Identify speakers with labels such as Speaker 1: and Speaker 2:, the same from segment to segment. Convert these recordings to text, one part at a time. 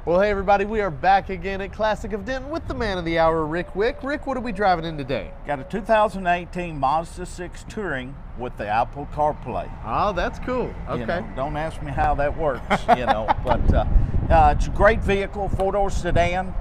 Speaker 1: Well, hey everybody, we are back again at Classic of Denton with the man of the hour, Rick Wick. Rick, what are we driving in today?
Speaker 2: Got a 2018 Mazda 6 Touring with the Apple CarPlay.
Speaker 1: Oh, that's cool. Okay.
Speaker 2: You know, don't ask me how that works, but it's a great vehicle, four-door sedan.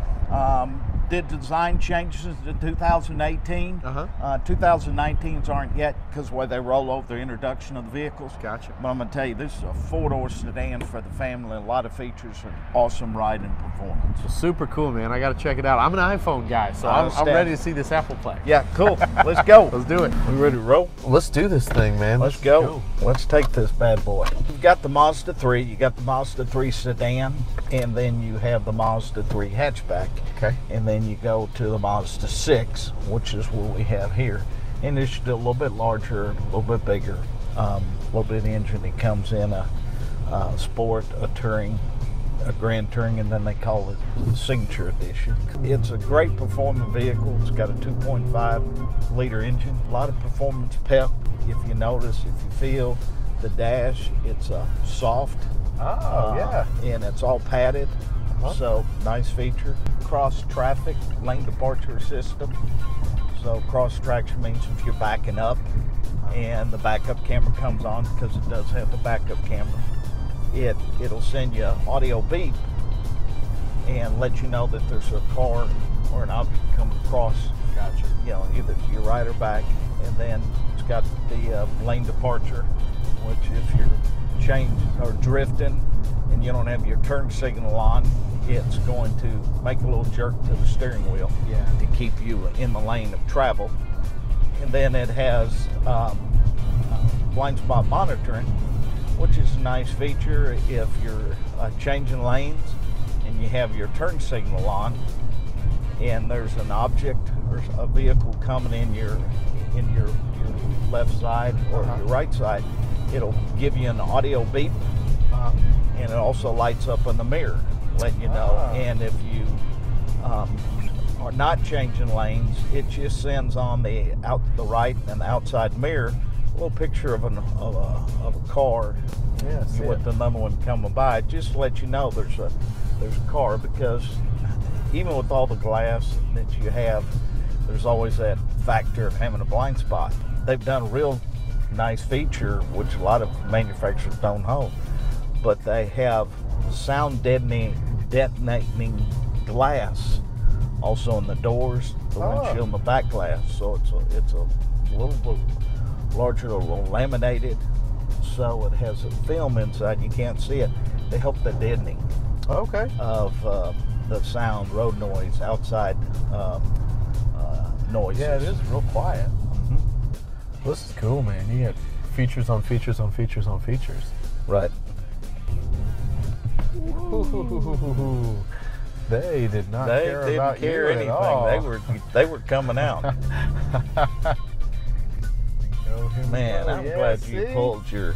Speaker 2: Did design changes to 2018. 2019s aren't yet because of the way they roll over the introduction of the vehicles.
Speaker 1: Gotcha.
Speaker 2: But I'm going to tell you, this is a four-door sedan for the family. A lot of features and awesome riding performance.
Speaker 1: Super cool, man. I got to check it out. I'm an iPhone guy, so I'm ready to see this Apple Play.
Speaker 2: Yeah, cool. Let's go.
Speaker 1: Let's do it.
Speaker 2: We ready to roll?
Speaker 1: Let's do this thing, man.
Speaker 2: Let's go. Let's take this bad boy. You've got the Mazda 3, you got the Mazda 3 sedan, and then you have the Mazda 3 hatchback.
Speaker 1: Okay.
Speaker 2: And then you go to the Mazda 6, which is what we have here. And it's a little bit larger, a little bit bigger, a little bit of the engine. It comes in a Sport, a Touring, a Grand Touring, and then they call it the Signature Edition. It's a great performing vehicle. It's got a 2.5 liter engine, a lot of performance pep. If you notice, if you feel the dash, it's soft.
Speaker 1: Yeah.
Speaker 2: And it's all padded. So nice feature. Cross traffic lane departure system. So cross traction means if you're backing up and the backup camera comes on, because it does have the backup camera, it'll send you an audio beep and let you know that there's a car or an object coming across.
Speaker 1: Gotcha.
Speaker 2: Either to your right or back. And then it's got the lane departure, which if you're changing or drifting and you don't have your turn signal on, it's going to make a little jerk to the steering wheel to keep you in the lane of travel. And then it has blind spot monitoring, which is a nice feature if you're changing lanes and you have your turn signal on and there's an object or a vehicle coming in your left side or your right side. It'll give you an audio beep, and it also lights up in the mirror, letting you know. And if you are not changing lanes, it just sends on the right and the outside mirror a little picture of a car with another one coming by, just to let you know there's a car. Because even with all the glass that you have, there's always that factor of having a blind spot. They've done a real nice feature, which a lot of manufacturers don't hold, but they have sound detonating glass also in the doors, the windshield, and the back glass. So it's a little bit larger, a little laminated, so it has a film inside. You can't see it. They help the deadening of the sound, road noise, outside noises.
Speaker 1: Yeah, it is real quiet. This is cool, man. You got features on features on features on features.
Speaker 2: Right.
Speaker 1: Ooh, they did not care about you
Speaker 2: anything.
Speaker 1: at all.
Speaker 2: They were coming out. Man, I'm glad you pulled your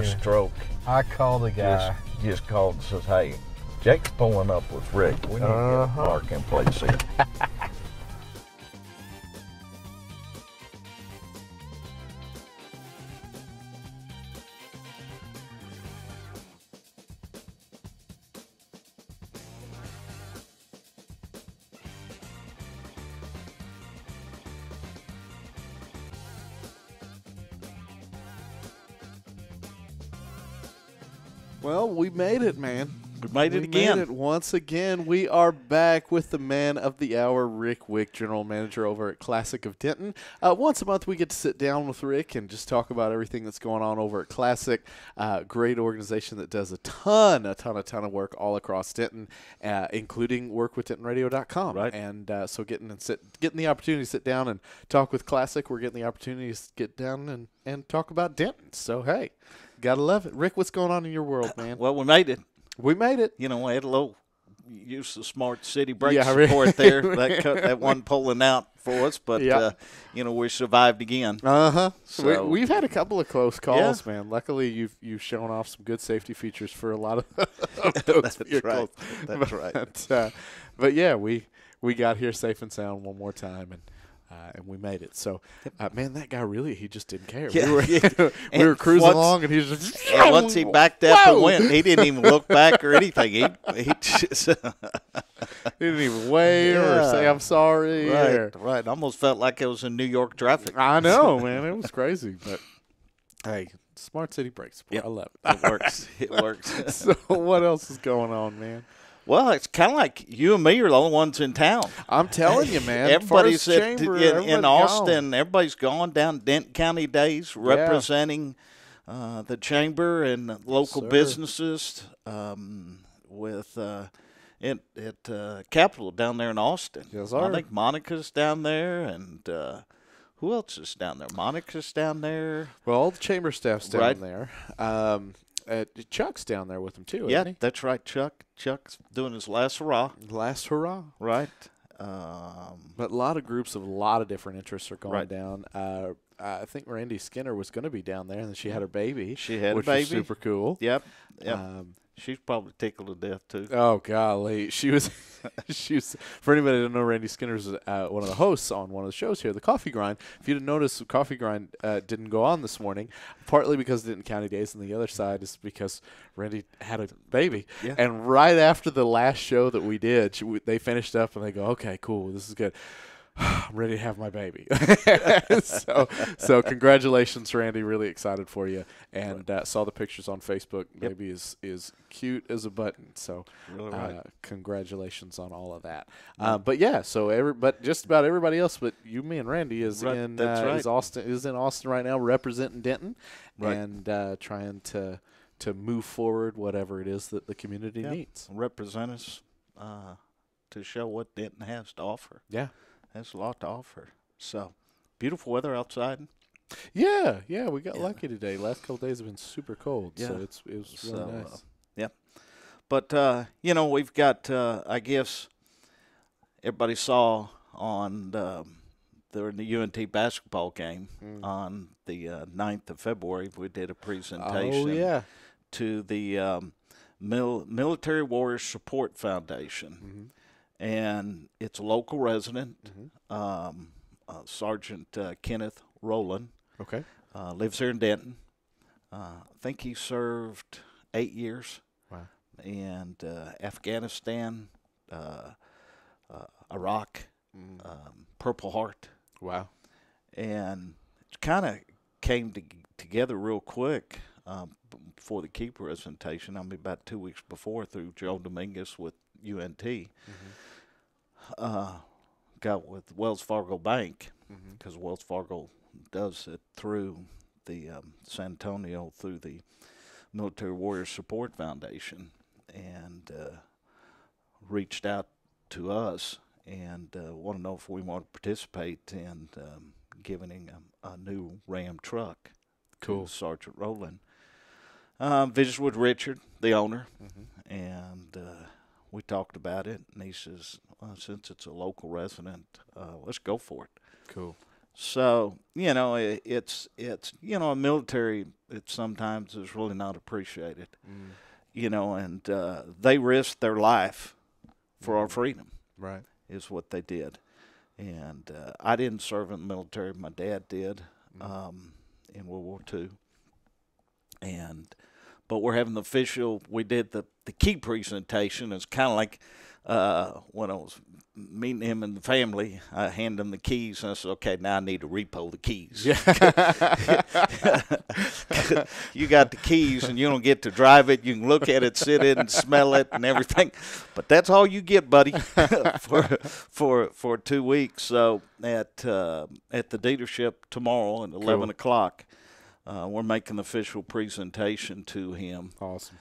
Speaker 2: stroke.
Speaker 1: I called a guy.
Speaker 2: Just called and says, "Hey, Jake's pulling up with Rick. We need to get a parking place here."
Speaker 3: Well, we made it, man.
Speaker 2: We made it again.
Speaker 3: Made it once again. We are back with the man of the hour, Rick Wick, General Manager over at Classic of Denton. Once a month, we get to sit down with Rick and just talk about everything that's going on over at Classic. Great organization that does a ton of work all across Denton, including work with DentonRadio.com.
Speaker 2: Right.
Speaker 3: And so getting the opportunity to sit down and talk with Classic, we're getting the opportunity to get down and talk about Denton. So, hey, gotta love it. Rick, what's going on in your world, man?
Speaker 2: Well, we made it.
Speaker 3: We made it.
Speaker 2: We had a little use of smart city brake support there. That one pulling out for us, but we survived again.
Speaker 3: So, we've had a couple of close calls, man. Luckily, you've shown off some good safety features for a lot of those vehicles.
Speaker 2: That's right.
Speaker 3: But yeah, we got here safe and sound one more time, and and we made it. So, man, that guy really, he just didn't care.
Speaker 2: Yeah,
Speaker 3: We were cruising along, and he was just.
Speaker 2: And once he backed up and went, he didn't even look back or anything. He just
Speaker 3: he didn't even wave or say I'm sorry.
Speaker 2: Right. Almost felt like it was in New York traffic.
Speaker 3: I know, man. It was crazy. But, hey, Smart City Brake Support. I love it.
Speaker 2: It works. It works.
Speaker 3: So what else is going on, man?
Speaker 2: Well, it's kind of like you and me are the only ones in town.
Speaker 3: I'm telling you, man.
Speaker 2: Everybody's
Speaker 3: in
Speaker 2: Austin. Everybody's gone down Denton County Days representing the chamber and local businesses with at Capitol down there in Austin.
Speaker 3: Yes, sir.
Speaker 2: I think Monica's down there, and who else is down there? Monica's down there.
Speaker 3: Well, all the chamber staff's down there. Chuck's down there with them too.
Speaker 2: Yeah,
Speaker 3: isn't he?
Speaker 2: that's right. Chuck's doing his last hurrah.
Speaker 3: Last hurrah.
Speaker 2: Right.
Speaker 3: But a lot of groups of a lot of different interests are going down. I think Randy Skinner was going to be down there, and then she had her baby.
Speaker 2: She had
Speaker 3: which
Speaker 2: a baby.
Speaker 3: Was super cool.
Speaker 2: Yep. She's probably tickled to death too.
Speaker 3: Oh golly, she was. She was. For anybody that don't know, Randy Skinner's one of the hosts on one of the shows here, the Coffee Grind. If you didn't notice, the Coffee Grind didn't go on this morning, partly because it didn't County Days, and the other side is because Randy had a baby.
Speaker 2: Yeah.
Speaker 3: And right after the last show that we did, they finished up and they go, "Okay, cool, this is good. I'm ready to have my baby." so congratulations, Randy. Really excited for you. And saw the pictures on Facebook. Baby is cute as a button. So
Speaker 2: really
Speaker 3: congratulations on all of that. But yeah, but just about everybody else, but you, me, and Randy is in is in Austin right now, representing Denton and trying to move forward whatever it is that the community needs.
Speaker 2: Represent us to show what Denton has to offer.
Speaker 3: Yeah.
Speaker 2: Has a lot to offer. So, beautiful weather outside.
Speaker 3: Yeah, we got lucky today. Last couple of days have been super cold, so it was really nice.
Speaker 2: But, we've got, I guess, everybody saw on the UNT basketball game on the 9th of February, we did a presentation to the Military Warriors Support Foundation. Mm-hmm. And it's a local resident, Sergeant Kenneth Rowland.
Speaker 3: Okay.
Speaker 2: Lives here in Denton. I think he served 8 years.
Speaker 3: Wow. And
Speaker 2: Afghanistan, Iraq, Purple Heart.
Speaker 3: Wow.
Speaker 2: And it kind of came together real quick for the key presentation. I mean, about 2 weeks before, through Joe Dominguez with UNT. Got with Wells Fargo Bank, because Wells Fargo does it through the San Antonio, through the Military Warriors Support Foundation, and reached out to us and want to know if we want to participate in giving him a new Ram truck.
Speaker 3: Cool.
Speaker 2: To Sergeant Rowland. Visited with Richard, the owner, and we talked about it, and he says, since it's a local resident, let's go for it.
Speaker 3: Cool.
Speaker 2: So, it's a military, it sometimes is really not appreciated, and they risked their life for our freedom.
Speaker 3: Right.
Speaker 2: Is what they did. And I didn't serve in the military. My dad did in World War II. But we're having the official, we did the key presentation. It's kind of like when I was meeting him and the family, I handed him the keys, and I said, okay, now I need to repo the keys. Yeah. You got the keys, and you don't get to drive it. You can look at it, sit in, and smell it, and everything. But that's all you get, buddy, for 2 weeks. So at the dealership tomorrow at 11 o'clock, we're making the official presentation to him.
Speaker 3: Awesome.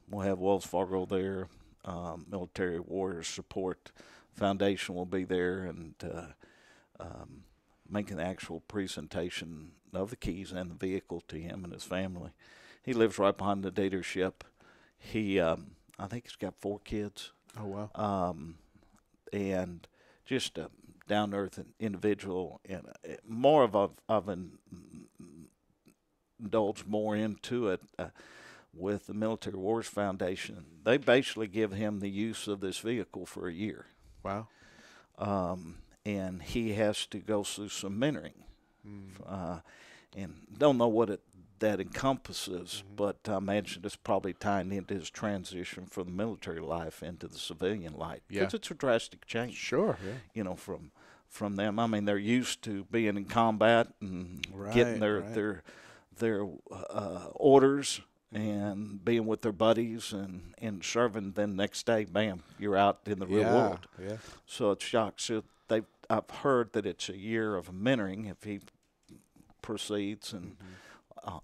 Speaker 2: We'll have Wells Fargo there. Military Warriors Support Foundation will be there, and making the actual presentation of the keys and the vehicle to him and his family. He lives right behind the dealership. He, I think he's got 4 kids.
Speaker 3: Oh, wow.
Speaker 2: And just a down-to-earth individual, and more of an indulge more into it. With the Military Wars Foundation, they basically give him the use of this vehicle for a year.
Speaker 3: Wow.
Speaker 2: and he has to go through some mentoring. And don't know what that encompasses, but I imagine it's probably tying into his transition from the military life into the civilian life. Because it's a drastic change.
Speaker 3: Sure. Yeah.
Speaker 2: You know, from them. I mean, they're used to being in combat and getting their orders and being with their buddies and serving. Then next day, bam, you're out in the real world.
Speaker 3: Yeah.
Speaker 2: So it's shock. So I've heard that it's a year of mentoring. If he proceeds and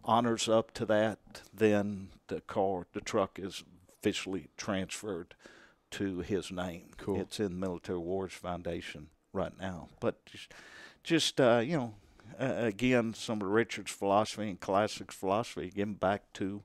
Speaker 2: honors up to that, then the truck is officially transferred to his name.
Speaker 3: Cool.
Speaker 2: It's in Military Wars Foundation right now. But just you know, again, some of Richard's philosophy and Classic's philosophy, giving back to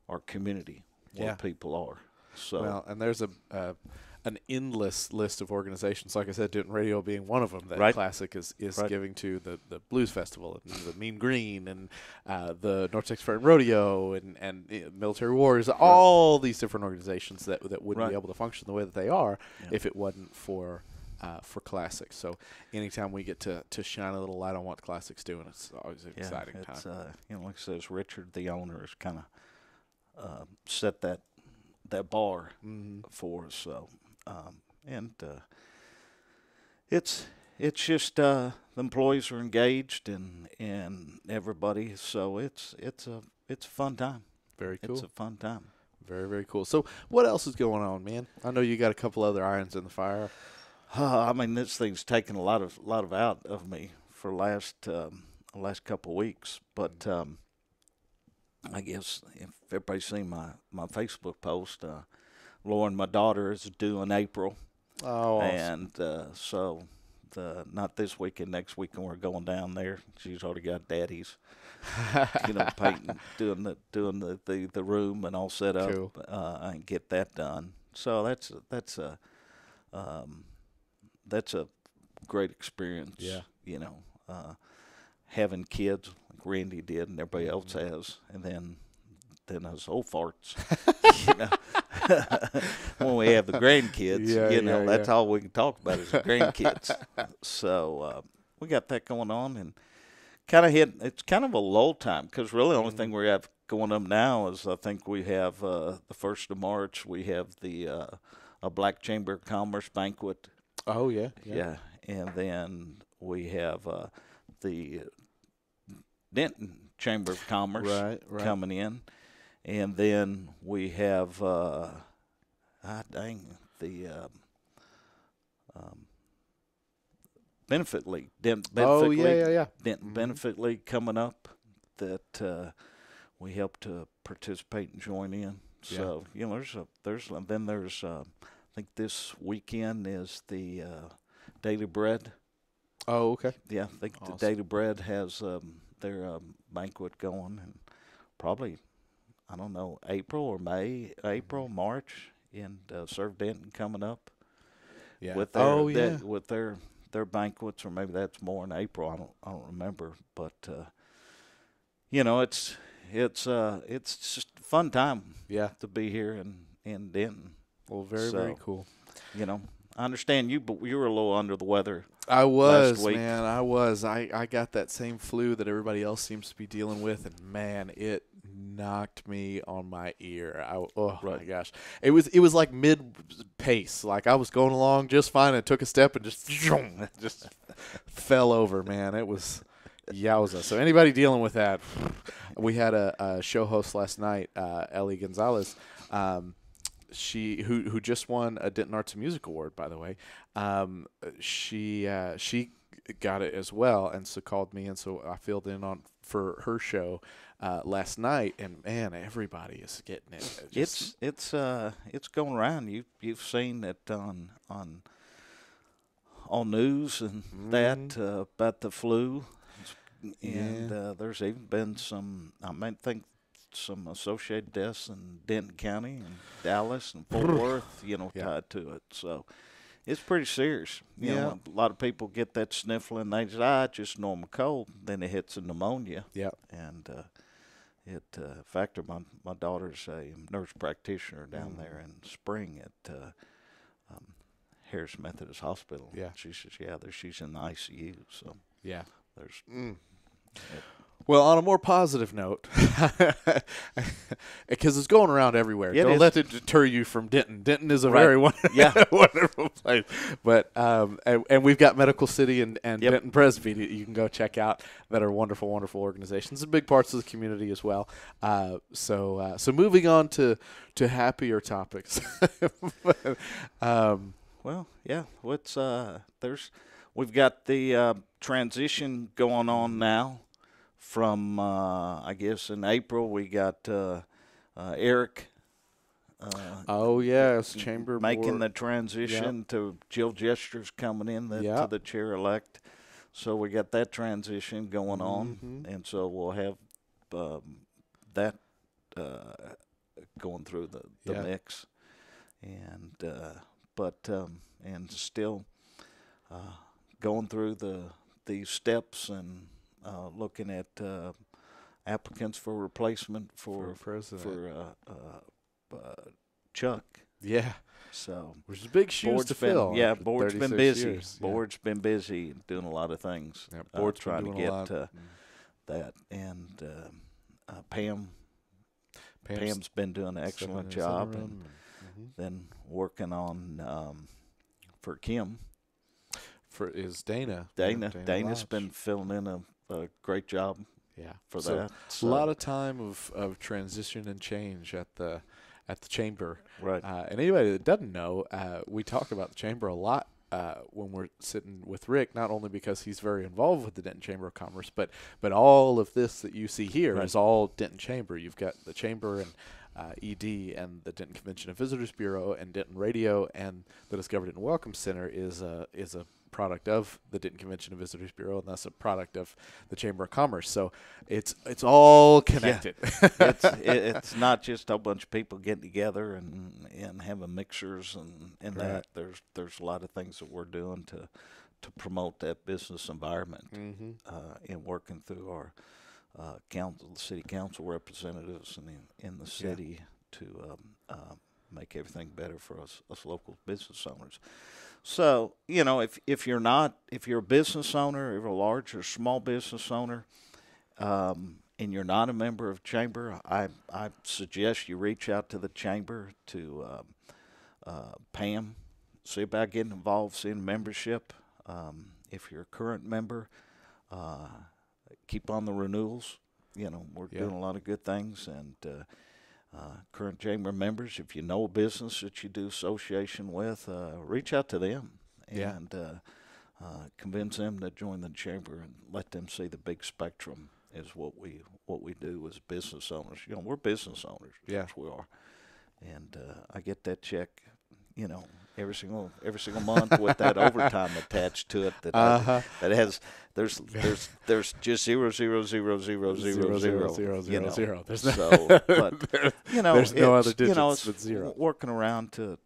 Speaker 2: our community where people are. So
Speaker 3: well, and there's an endless list of organizations, like I said, Denton Radio being one of them, that Classic is giving to the Blues Festival and the Mean Green and the North Texas Fair and Rodeo and Military Wars, all these different organizations that wouldn't be able to function the way that they are if it wasn't for Classic. So anytime we get to shine a little light on what Classic's doing, it's always an exciting time.
Speaker 2: You know, like I says, Richard, the owner, has kind of set that bar for us. So. It's just the employees are engaged and everybody, so it's a fun time.
Speaker 3: Very cool.
Speaker 2: It's a fun time.
Speaker 3: Very, very cool. So what else is going on, man? I know you got a couple other irons in the fire.
Speaker 2: I mean, this thing's taken a lot of out of me for last couple of weeks, but I guess if everybody's seen my Facebook post, Lauren, my daughter, is due in April.
Speaker 3: Oh, awesome.
Speaker 2: And so not this weekend, next weekend we're going down there. She's already got daddy's, painting, doing the room and all set up.
Speaker 3: Cool.
Speaker 2: And get that done. So that's a great experience.
Speaker 3: Yeah.
Speaker 2: Having kids like Randy did and everybody else has, and then those old farts, when we have the grandkids, that's all we can talk about is the grandkids. So we got that going on, and it's kind of a lull time because really the only thing we have going up now is I think we have the 1st of March, we have the a Black Chamber of Commerce banquet.
Speaker 3: Oh, yeah.
Speaker 2: And then we have the Denton Chamber of Commerce coming in. And then we have, the Benefit League. Denton Benefit League coming up that we help to participate and join in. So, there's I think this weekend is the Daily Bread.
Speaker 3: Oh, okay.
Speaker 2: Yeah, I think the Daily Bread has their banquet going, and probably, I don't know, March, and Serve Denton coming up.
Speaker 3: Yeah.
Speaker 2: With their banquets, or maybe that's more in April. I don't remember, but it's just a fun time.
Speaker 3: Yeah.
Speaker 2: To be here in Denton.
Speaker 3: Well, very cool.
Speaker 2: I understand you, but you were a little under the weather.
Speaker 3: I was,
Speaker 2: last week.
Speaker 3: Man. I was. I got that same flu that everybody else seems to be dealing with, and man, it knocked me on my ear. My gosh, it was like mid pace. Like I was going along just fine, and took a step and just fell over. Man, it was yowza. So anybody dealing with that, we had a show host last night, Ellie Gonzalez. She who just won a Denton Arts and Music Award, by the way. She got it as well, and so called me, and so I filled in on for her show last night. And man, everybody is getting it.
Speaker 2: It's going around. You've seen it on news and that about the flu, and there's even been some. I might think. Some associated deaths in Denton County and Dallas and Fort Worth, tied to it. So it's pretty serious. You know, a lot of people get that sniffling. They say, just normal cold. Then it hits a pneumonia.
Speaker 3: Yeah.
Speaker 2: And in fact, my daughter's a nurse practitioner down there in Spring at Harris Methodist Hospital.
Speaker 3: Yeah.
Speaker 2: She says, yeah, she's in the ICU. So
Speaker 3: Yeah.
Speaker 2: there's.
Speaker 3: Well, on a more positive note, because it's going around everywhere.
Speaker 2: It
Speaker 3: Don't
Speaker 2: is.
Speaker 3: let it deter you from Denton. Denton is a
Speaker 2: Right.
Speaker 3: very
Speaker 2: Yeah.
Speaker 3: wonderful place. But and we've got Medical City and
Speaker 2: Yep.
Speaker 3: Denton Presby that you can go check out that are wonderful, wonderful organizations and big parts of the community as well. So moving on to happier topics.
Speaker 2: Well, yeah. What's we've got the transition going on now. From I guess in April we got Eric.
Speaker 3: Oh yes, Chamber
Speaker 2: making
Speaker 3: Board.
Speaker 2: the transition to Jill Jester's coming in to the chair elect. So we got that transition going on, and so we'll have that going through the mix, and and still going through the steps and looking at applicants for replacement for
Speaker 3: president.
Speaker 2: Chuck.
Speaker 3: Yeah.
Speaker 2: So
Speaker 3: which is big shoes to fill.
Speaker 2: Yeah, board's been
Speaker 3: 36
Speaker 2: busy.
Speaker 3: years.
Speaker 2: Board's been busy doing a lot of things.
Speaker 3: Yeah, board's
Speaker 2: trying
Speaker 3: been
Speaker 2: to
Speaker 3: doing a lot.
Speaker 2: get that. And Pam's been doing an excellent job, and then working on for Kim.
Speaker 3: Is Dana.
Speaker 2: Dana's
Speaker 3: Lodge.
Speaker 2: been filling in a great job.
Speaker 3: Yeah,
Speaker 2: for
Speaker 3: so
Speaker 2: that.
Speaker 3: So a lot of time of transition and change at the chamber.
Speaker 2: Right.
Speaker 3: And anybody that doesn't know, we talk about the chamber a lot when we're sitting with Rick. Not only because he's very involved with the Denton Chamber of Commerce, but all of this that you see here is all Denton Chamber. You've got the chamber and ED and the Denton Convention and Visitors Bureau and Denton Radio, and the Discover Denton Welcome Center is a product of the Denton Convention and Visitors Bureau, and that's a product of the Chamber of Commerce. So it's all connected.
Speaker 2: Yeah. It's not just a bunch of people getting together and having mixers and that. There's a lot of things that we're doing to promote that business environment, and working through our city council representatives in the city to make everything better for us local business owners. So, if you're a business owner, if you're a large or small business owner, and you're not a member of Chamber, I suggest you reach out to the Chamber, to Pam, see about getting involved, seeing membership. If you're a current member, keep on the renewals. We're doing a lot of good things, and current Chamber members, if you know a business that you do association with, reach out to them and convince them to join the Chamber and let them see the big spectrum is what we do as business owners. We're business owners.
Speaker 3: Yeah.
Speaker 2: Yes, we are. And I get that check, every single month with that overtime attached to it that has there's just 0, 0, 0, 0, 0, 0, 0.
Speaker 3: There's
Speaker 2: no, but
Speaker 3: there's no other digits but zero.
Speaker 2: Working around to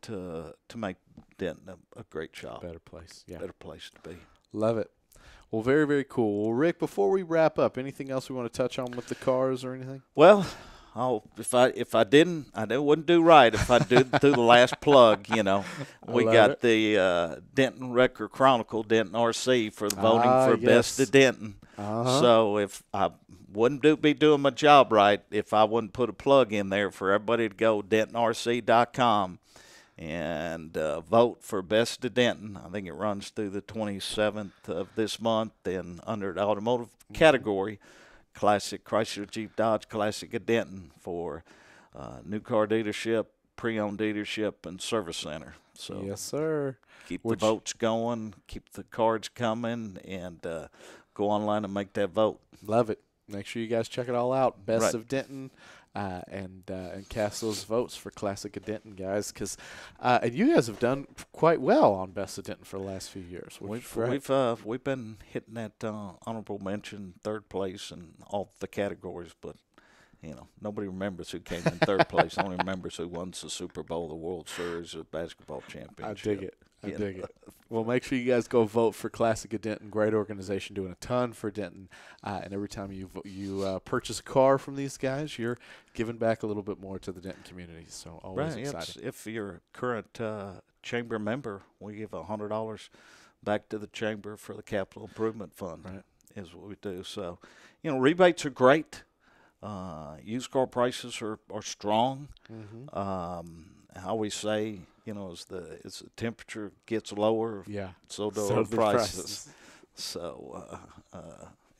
Speaker 2: make Denton a great shop,
Speaker 3: Better place. Yeah,
Speaker 2: better place to be.
Speaker 3: Love it. Well, very, very cool. Well, Rick, before we wrap up, anything else we want to touch on with the cars or anything?
Speaker 2: Well, if I didn't, I wouldn't do right if I did do the last plug. We got the Denton Record Chronicle, Denton RC, for the voting for Best of Denton. So if I wouldn't be doing my job right if I wouldn't put a plug in there for everybody to go DentonRC.com and vote for Best of Denton. I think it runs through the 27th of this month, and under the automotive category, Classic Chrysler Jeep Dodge Classic of Denton for new car dealership, pre-owned dealership, and service center. So
Speaker 3: yes, sir.
Speaker 2: Keep the votes going, keep the cards coming, and go online and make that vote.
Speaker 3: Love it. Make sure you guys check it all out. Best of Denton, and cast those votes for Classic of Denton, guys. And you guys have done quite well on Best of Denton for the last few years.
Speaker 2: We've been hitting that honorable mention, third place in all the categories, but nobody remembers who came in third place. Only remembers who won the Super Bowl, the World Series, the basketball championship.
Speaker 3: I dig it. I dig it. Well, make sure you guys go vote for Classic of Denton. Great organization, doing a ton for Denton. And every time you purchase a car from these guys, you're giving back a little bit more to the Denton community. So always exciting.
Speaker 2: If you're a current chamber member, we give $100 back to the chamber for the capital improvement fund.
Speaker 3: Right.
Speaker 2: Is what we do. So, rebates are great. Used car prices are strong.
Speaker 3: Mm-hmm.
Speaker 2: I always say, as the temperature gets lower, so do the prices. So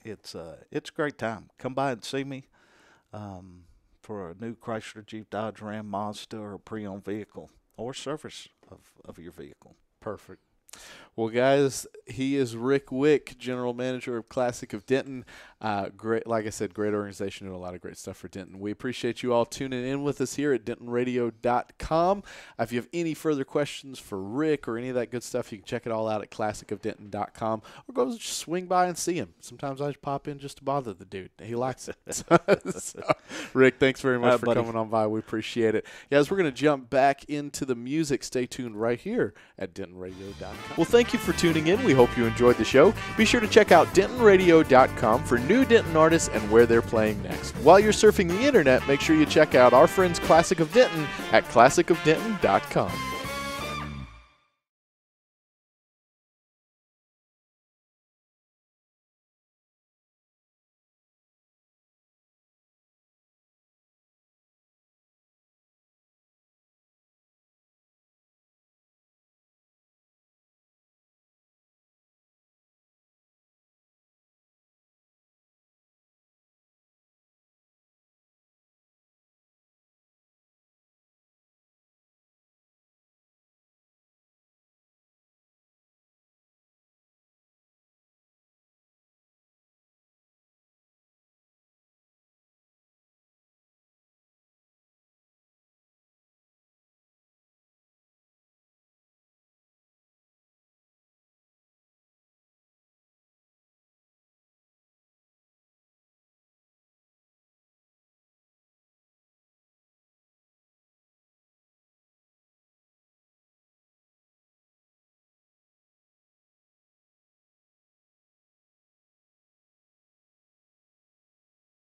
Speaker 2: it's a great time. Come by and see me for a new Chrysler, Jeep, Dodge, Ram, Mazda, or a pre-owned vehicle or service of your vehicle.
Speaker 3: Perfect. Well, guys, he is Rick Wick, General Manager of Classic of Denton. Great, like I said, great organization, doing a lot of great stuff for Denton. We appreciate you all tuning in with us here at DentonRadio.com. If you have any further questions for Rick or any of that good stuff, you can check it all out at ClassicOfDenton.com or go just swing by and see him. Sometimes I just pop in just to bother the dude. He likes it. So, Rick, thanks very much for coming on by. We appreciate it. Guys, we're going to jump back into the music. Stay tuned right here at DentonRadio.com. Well, thank you for tuning in. We hope you enjoyed the show. Be sure to check out DentonRadio.com for new Denton artists and where they're playing next. While you're surfing the internet, make sure you check out our friends Classic of Denton at ClassicOfDenton.com.